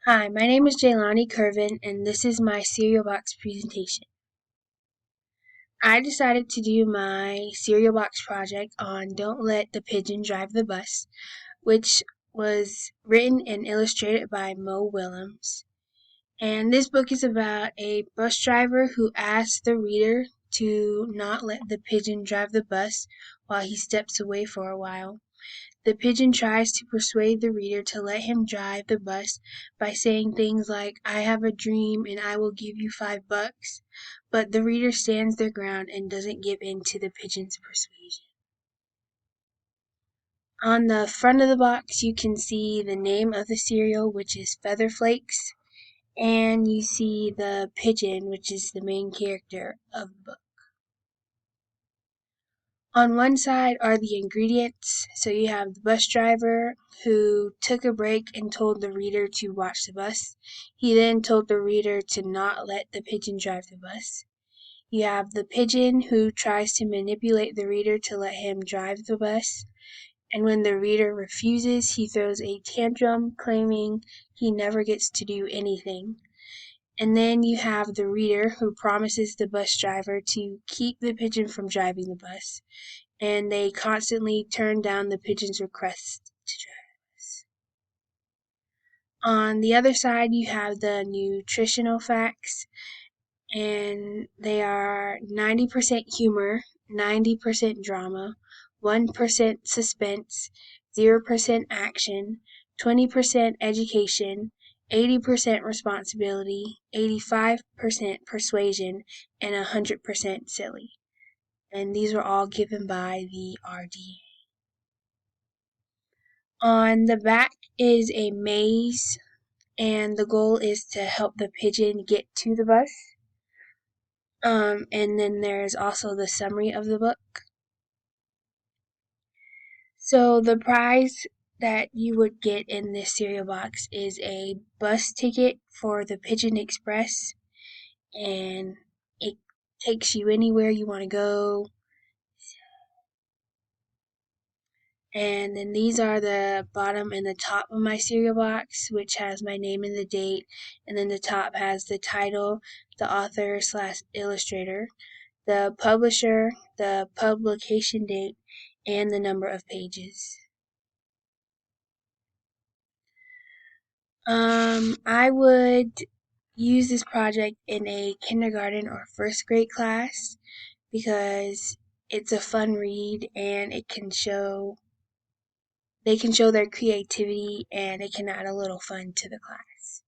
Hi, my name is Jaylani Curvin, and this is my cereal box presentation. I decided to do my cereal box project on Don't Let the Pigeon Drive the Bus, which was written and illustrated by Mo Willems. And this book is about a bus driver who asks the reader to not let the pigeon drive the bus while he steps away for a while. The pigeon tries to persuade the reader to let him drive the bus by saying things like, "I have a dream and I will give you $5." But the reader stands their ground and doesn't give in to the pigeon's persuasion. On the front of the box, you can see the name of the cereal, which is Feather Flakes, and you see the pigeon, which is the main character of the book. On one side are the ingredients, so you have the bus driver who took a break and told the reader to watch the bus. He then told the reader to not let the pigeon drive the bus. You have the pigeon who tries to manipulate the reader to let him drive the bus, and when the reader refuses, he throws a tantrum claiming he never gets to do anything. And then you have the reader who promises the bus driver to keep the pigeon from driving the bus, and they constantly turn down the pigeon's request to drive us. On the other side, you have the nutritional facts, and they are 90% humor, 90% drama, 1% suspense, 0% action, 20% education, 80% responsibility, 85% persuasion, and 100% silly. And these were all given by the RDA. On the back is a maze, and the goal is to help the pigeon get to the bus. And then there's also the summary of the book. So the prize that you would get in this cereal box is a bus ticket for the Pigeon Express, and it takes you anywhere you want to go. And then these are the bottom and the top of my cereal box, which has my name and the date, and then the top has the title, the author/illustrator, the publisher, the publication date, and the number of pages. I would use this project in a kindergarten or first grade class because it's a fun read and they can show their creativity and it can add a little fun to the class.